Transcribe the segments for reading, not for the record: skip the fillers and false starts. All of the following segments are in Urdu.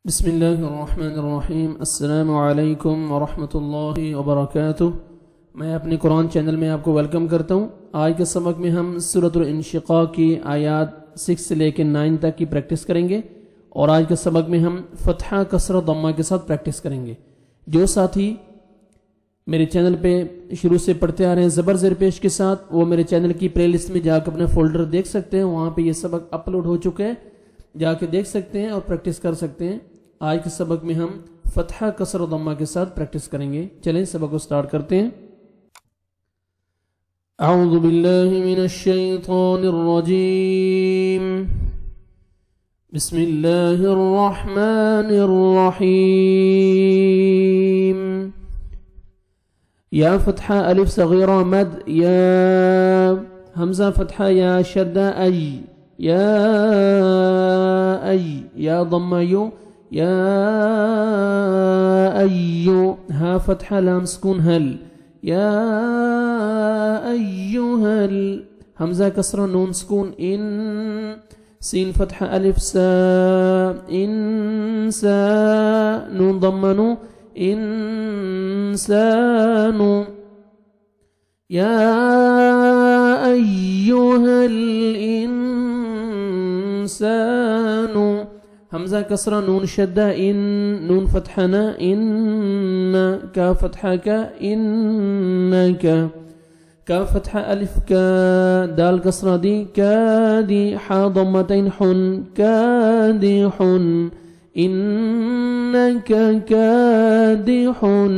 بسم اللہ الرحمن الرحیم۔ السلام علیکم ورحمۃ اللہ وبرکاتہ۔ میں اپنے قرآن چینل میں آپ کو ویلکم کرتا ہوں۔ آج کے سبق میں ہم سورۃ الانشقاق کی آیات 6 سے لے کے 9 تک کی پریکٹس کریں گے، اور آج کے سبق میں ہم فتحہ کسرہ ضمہ کے ساتھ پریکٹس کریں گے۔ جو ساتھی میرے چینل پہ شروع سے پڑھتے آ رہے ہیں زبر زیر پیش کے ساتھ، وہ میرے چینل کی پلے لسٹ میں جا کے اپنے فولڈر دیکھ سکتے ہیں، وہاں پہ یہ سبق اپلوڈ ہو چکے ہیں، جا کے دیکھ سکتے ہیں اور پریکٹس کر سکتے ہیں۔ آج کے سبق میں ہم فتحہ کسرہ ضمہ کے ساتھ پریکٹس کریں گے۔ چلیں سبق کو سٹارٹ کرتے ہیں۔ اعوذ باللہ من الشیطان الرجیم، بسم اللہ الرحمن الرحیم۔ یا فتحہ الف صغیرہ مد، یا حمزہ فتحہ یا شدہ ای، یا ای، یا ضمہ یو، یا ایو، ہا فتحہ لام سکون ہل، یا ایوہل، حمزہ کسرہ نون سکون ان، سین فتحہ الف سا، انسا، نون ضمہ نو، انسانو، یا ایوہل انسانو، حمزہ کسرہ نون شدہ ان، نون فتحہ نا، ان، کا فتحہ کا، انکا، کا فتحہ الف کا، دال کسرہ دی، کا دی، حا ضمتین حن، کادحن، انکا کادحن،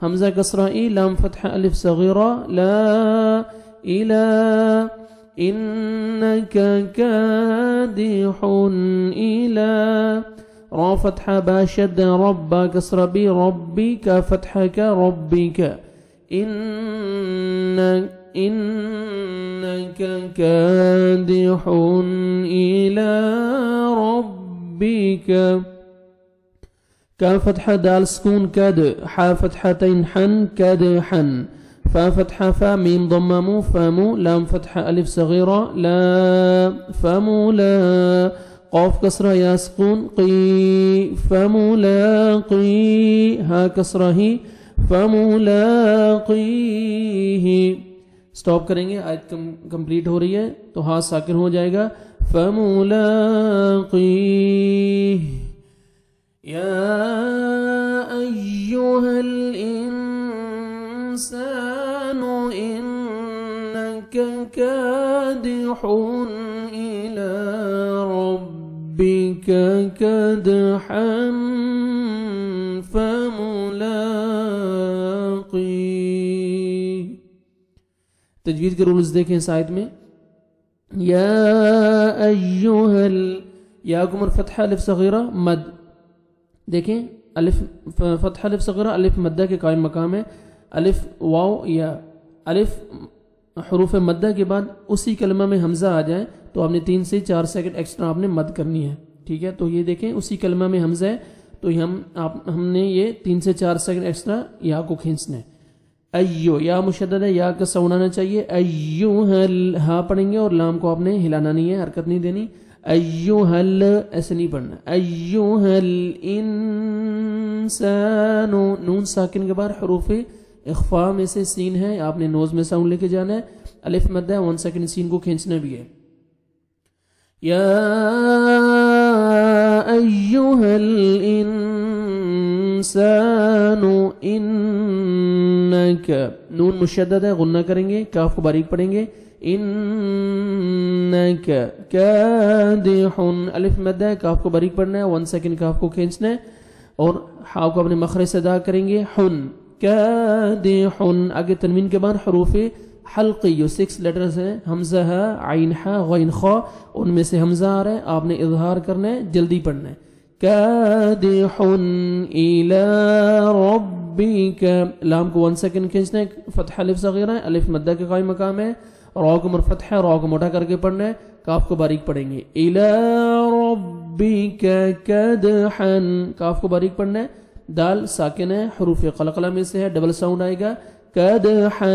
حمزہ کسرہ ای، لام فتحہ الف صغیرہ، لا الہ، انکا کادح الى، را فتحہ با شد رب کسرہ بی، ربک فتحہ کا، ربک، انکا کادح الى ربک، کا فتحہ دال سکون کد، حا فتحتین حن، کدحن، فا فتحہ فا، میم ضمہ مو، فامو، لام فتحہ الف صغیرہ، لا، فامولا، قاف کسرہ یا سکون قی، فامولاقی، ہا کسرہ ہی، فامولاقیہ۔ سٹاپ کریں گے، آیت کمپلیٹ ہو رہی ہے تو ہا ساکن ہو جائے گا، فامولاقیہ، یا ایہا الانسان انک کادح الى ربک کدحا فملاقیہ۔ تجوید کے رولز دیکھیں اس آیت میں، یا ایہا، یا کو فتحہ الف صغیرہ مد، دیکھیں الف فتحہ الف صغیرہ الف مدہ کے قائم مقام ہے، الف واو یا الف حروف مدہ کے بعد اسی کلمہ میں حمزہ آ جائے تو آپ نے 3 سے 4 سیکنڈ ایکسٹرا آپ نے مد کرنی ہے، ٹھیک ہے؟ تو یہ دیکھیں اسی کلمہ میں حمزہ ہے تو ہم نے یہ 3 سے 4 سیکنڈ ایکسٹرا یا کو کھینچنا ہے۔ ایو، یا مشدد ہے، یا کا ساؤنڈ آنا چاہیے، ایوہل، ہا پڑھیں گے اور لام کو آپ نے ہلانا نہیں ہے، حرکت نہیں دینی، ایوہل ایسے نہیں پڑھنا، ایوہل انسان، نون ساکن کے بعد حروف اخفاء میں سے سین ہے، آپ نے نوز میں ساؤنڈ لے کے جانا ہے، الف مدہ 1 سیکنڈ سین کو کھینچنا بھی ہے۔ یا ایوہا الانسان انک، نون مشدد ہے، غنہ کریں گے، کاف کو باریک پڑھیں گے، انک کادح، الف مدہ ہے، کاف کو باریک پڑھنا ہے، 1 سیکنڈ کاف کو کھینچنا ہے، اور ہا کو اپنے مخرج سے ادا کریں گے، حن، کادح، آگے تنوین کے بعد حروف حلقی جو 6 لیٹرز ہیں، حمزہ ہے، عین ہا، غین خا، ان میں سے حمزہ آ رہا ہے، آپ نے اظہار کرنا ہے، جلدی پڑھنا ہے، کادح الی ربک، لام کو 1 سیکنڈ کھینچنا ہے، فتح الف صغیرہ ہے، الف مدہ کے قائم مقام ہے، را کو مرفتح ہے، را کو موٹا کر کے پڑھنا ہے، کاف کو باریک پڑھیں گے، الی ربک کدحا، کاف کو باریک پڑھنا ہے، دال ساکن ہے، حروف قلقلہ میں سے ہے، ڈبل ساؤنڈ آئے گا، کدحا،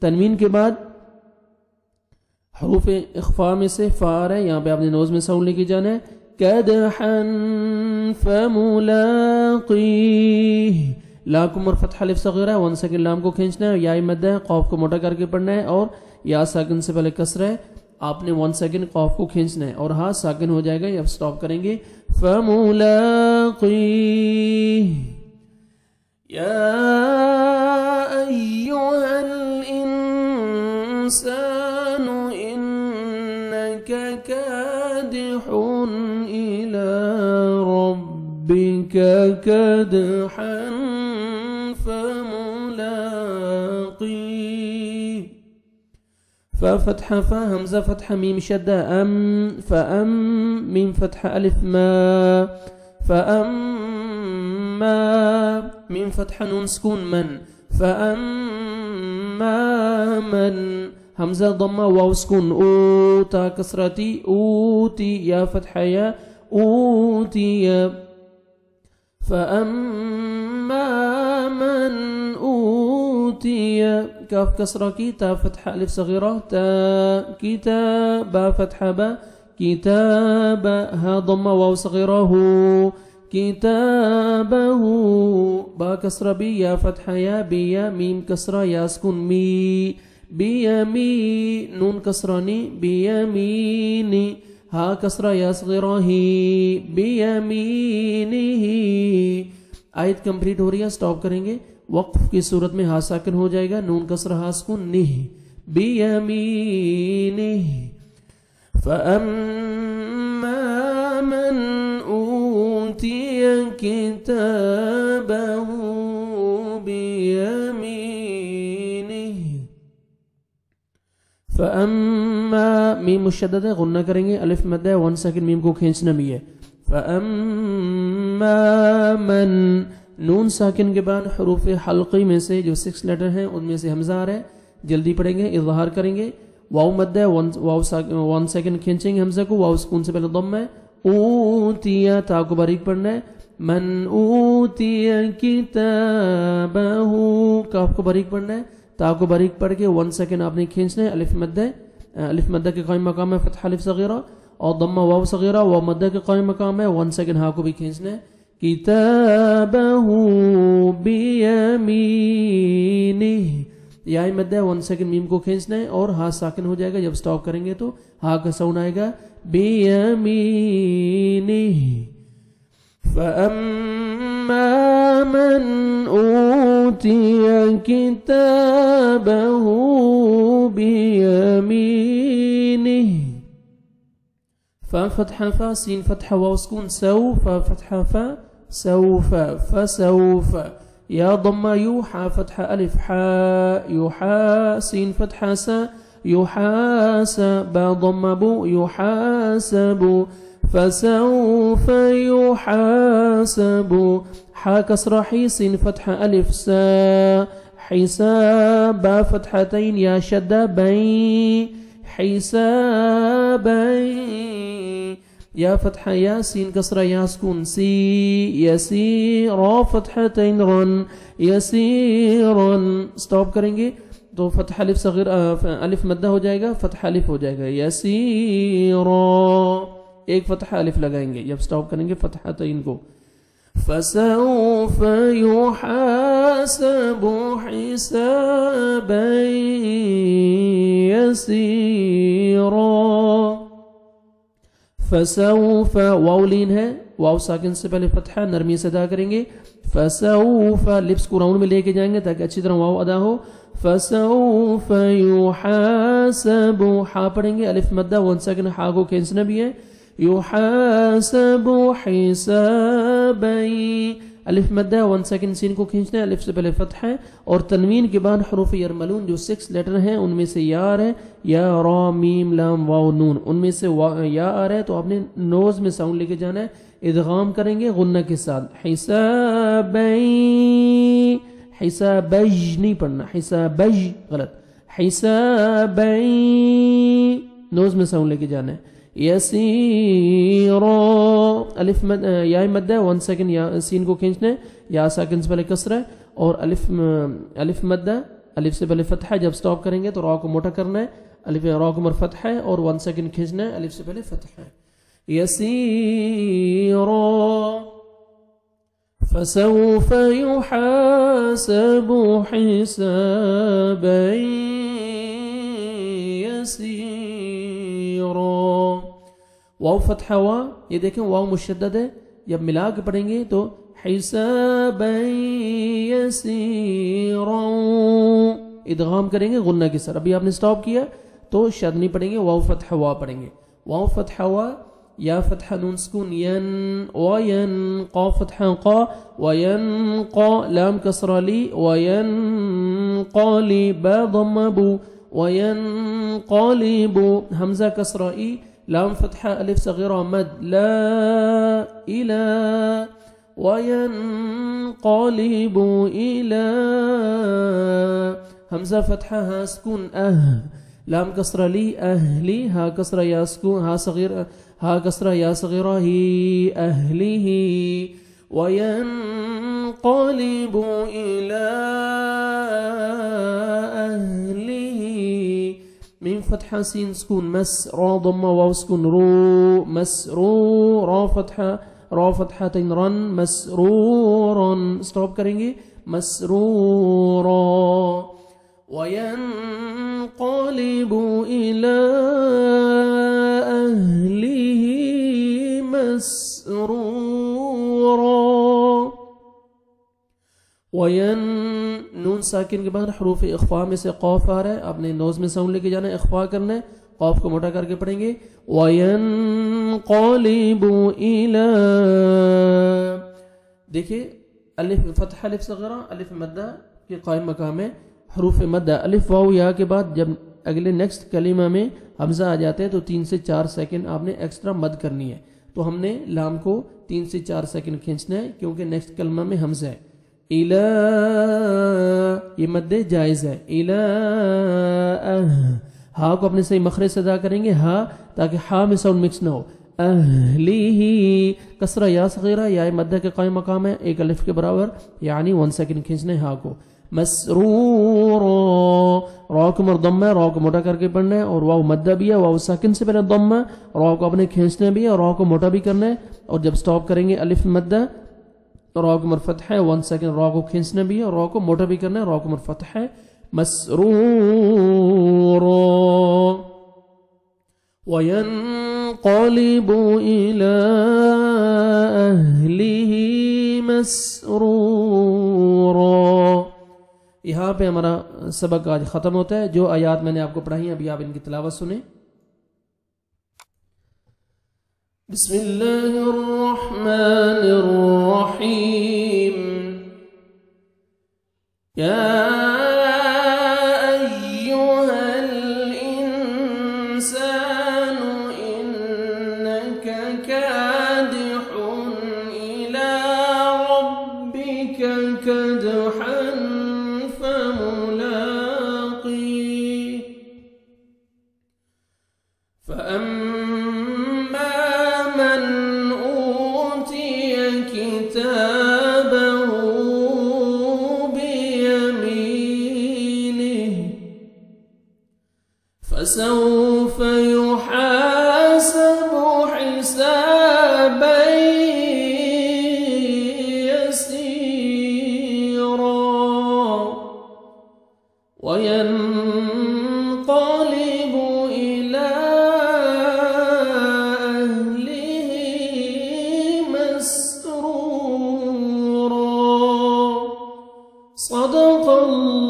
تنوین کے بعد حروف اخفاء میں سے فا آ رہا ہے، یہاں پہ آپ نے نوز میں ساؤنڈ لے کے جانا ہے. كدحا فملاقيه. لا کو مر فتح الف صغیرہ ہے، 1 سیکنڈ لام کو کھینچنا ہے، یا مد ہے، قاف کو موٹا کر کے پڑھنا ہے، اور یا ساکن سے پہلے کسر ہے، آپ نے 1 سیکنڈ قاف کو کھینچنا ہے اور ہاں ساکن ہو جائے گا، اب سٹاپ کریں گے. فملاقيه يا أيها الإنسان إنك كادح إلى ربك كدحا فملاقيه. ففتح فا همزة فتح ميم شدة أم فأم ميم فتح ألف ما فأما ميم فتح نون سكون من فأما من همزة ضمة واو سكون أو تا كسرتي أوتي يا فتح يا أوتي فأما من أوتي كاف كسرة كي تا فتح ألف صغيرة تا كتاب فتح با كتاب ها ضمة واو صغيرة هو كتابه با كسرة بي يا فتح يا بي يا ميم كسرة يا سكون مي بيمي نون كسراني بيميني ها كسرة يا صغيرة هي بيمينه. آیت کمپلیٹ ہو رہی ہے، سٹاپ کریں گے. وقف کی صورت میں ہا ساکن ہو جائے گا، نون کسرہ ہا سکون نہ بِيَمِينِهِ. فَأَمَّا مَنْ أُوتِيَ كِتَابَهُ بِيَمِينِهِ. فَأَمَّا میم مشدد ہے، غنہ کریں گے، الف مد ہے، 1 سیکنڈ میم کو کھینچنا بھی ہے. فَأَمَّا مَن نون ساکن کے بعد حروف حلقی میں سے جو 6 لیٹر ہیں ان میں سے حمزہ آ رہا ہے، جلدی پڑھیں گے، اظہار کریں گے. واو مد ہے، 1 سیکنڈ کھینچیں گے حمزہ کو، واو سکون سے پہلے ضم ہے. اوتیا تا کو باریک پڑھنا ہے. من اوتیا کتابہ کاف کو باریک پڑھنا ہے، تا کو باریک پڑھ کے 1 سیکنڈ آپ نے کھینچنا ہے. الف مد ہے، الف مدہ کے قائم مقام ہے فتح الف صغیرہ اور ضمہ واو صغیرہ، واو مدہ کے قائم مقام ہے. 1 سیکنڈ ہا کو بھی کھینچنا ہے. کتابہ بیمینہ یا مدہ 1 سیکنڈ میم کو کھینچنا ہے اور ہا ساکن ہو جائے گا. جب سٹاپ کریں گے تو ہا کا ساؤنڈ آئے گا بیمینہ. فَأَمَّا مَنْ أُوتِيَ كِتَابَهُ بِيَمِينِهِ. فا فتح فا سين فتح واو سكون سوف فتح فا سوف فسوف. يا ضم يو حا فتح ألف حا يحا سين فتح سا يحاسب ضم بو يحاسب فسوف يحاسب. حا كسر حي سين فتح ألف سا حساب فتحتين يا شد بين حسابا. يا فتحة يا سين كسرة يا سكون سي يسيرا فتحتين رن يسيرا. سٹاپ کریں گے تو فتح الف صغیر الف مدہ ہو جائے گا، فتح الف ہو جائے گا یسیرا. ایک فتح الف لگائیں گے جب سٹاپ کریں گے فتحتين کو. فسوف يحاسب حسابا يسيرا. فسوف واو لین ہے، واو ساکن سے پہلے فتحہ نرمی سے ادا کریں گے. فسوف لپس کو راؤنڈ میں لے کے جائیں گے تاکہ اچھی طرح واو ادا ہو. فسوف يحاسب حا پڑھیں گے، الف مدہ 1 سیکنڈ حا کو کھینچنا بھی ہے. يحاسب حسابا الف مدہ 1 سیکنڈ سین کو کھینچنا ہے، الف سے پہلے فتح ہے اور تنوین کے بعد حروف یرملون جو 6 لیٹر ہیں ان میں سے یا آ رہا ہے، یا را میم لام واو نون، ان میں سے یا آ رہا ہے تو آپ نے نوز میں ساؤنڈ لے کے جانا ہے. ادغام کریں گے غنہ کے ساتھ. حسابین حسابج نہیں پڑھنا، حسابج غلط، حسابین نوز میں ساؤنڈ لے کے جانا ہے. یسیرا الف مد یا مدہ 1 سیکنڈ یا سین کو کھینچنا ہے، یا ساکن سے پہلے کسرہ ہے اور الف مدہ الف سے پہلے فتح ہے. جب سٹاپ کریں گے تو را کو موٹا کرنا ہے، الف را کو مر فتح ہے اور 1 سیکنڈ کھینچنا ہے، الف سے پہلے فتح ہے. يسيرا فسوف يحاسب حسابا يسيرا. واو فتحہ وا، یہ دیکھیں واو مشدد ہے، جب ملا کے پڑھیں گے تو حسابا يسيرا ادغام کریں گے غنہ کے سر. ابھی آپ نے سٹاپ کیا تو شد نہیں پڑھیں گے، واو فتح وا پڑھیں گے. واو فتح وا، یا فتح نون سکون ین، وین قا فتح قا، وین قا لام کسرہ لی، وین قالی با ضم بو، وین قالبو حمزہ کسرہ ای، لام فتح الف صغیرہ مد لا الہ، وین قالبو الہ حمزہ فتحہ ہا سکون لام کسرہ لی اہلی، ہا کسرہ یا سکون ہا صغیر، ہا کسرہ یا صغیرہ ہی اہلی، وینقلب الی اہلی، میم فتحہ سین سکون مس، را ضمہ واو سکون رو، مسرور، را فتحہ تین رن، مسرورا سٹاپ کریں گے، مسرورا، وَيَنْقَلِبُ إِلَىٰ أَهْلِهِ مَسْرُورًا. نون ساکن کے بعد حروف اخفاء میں سے قاف آ رہا ہے، آپ نے نوز میں ساؤنڈ لے کے جانا ہے، اخفاء کرنا ہے، قاف کو موٹا کر کے پڑھیں گے. وَيَنْقَلِبُ إِلَىٰ، دیکھیں الف فتح الف صغیرہ الف مدہ کے قائم مقام ہے. حروف مدہ الف واو یا کے بعد جب اگلے نیکسٹ کلمہ میں حمزہ آ جاتے ہیں تو 3 سے 4 سیکنڈ آپ نے ایکسٹرا مد کرنی ہے. تو ہم نے لام کو 3 سے 4 سیکنڈ کھینچنا ہے کیونکہ نیکسٹ کلمہ میں حمزہ ہے. الہ یہ مد جائز ہے. الہ ہا کو اپنے صحیح مخرج سے ادا کریں گے، ہا تاکہ ہا میں ساؤنڈ مکس نہ ہو. اہلی کسرہ یا صغیرہ یا مدہ کے قائم مقام ہے، ایک الف کے برابر، یعنی 1 سیکنڈ کھینچنا ہے ہا کو. مسرورا را کو ضمہ ہے، را کو موٹا کر کے پڑھنا ہے، اور واو مدہ بھی ہے، واو ساکن سے پہلے ضمہ، را کو اپنے کھینچنا بھی ہے اور را کو موٹا بھی کرنا ہے. اور جب سٹاپ کریں گے الف مدہ، را کو فتح ہے، 1 سیکنڈ را کو کھینچنا بھی ہے اور را کو موٹا بھی کرنا ہے، را کو فتح ہے. مسرورا وَيَنْقَلِبُ إِلَىٰ أَهْلِهِ مسرورا. یہاں پہ ہمارا سبق آج ختم ہوتا ہے. جو آیات میں نے آپ کو پڑھائی ہیں ابھی آپ ان کی تلاوت سنیں. بسم اللہ الرحمن الرحیم. یا ایہا الانسان انک کادح الى ربک کدحا فملاقيه فأما من أوتي كتابه بيمينه فسوف يحاسب حسابا وينقلب إلى أهله مسرورا. صدق الله.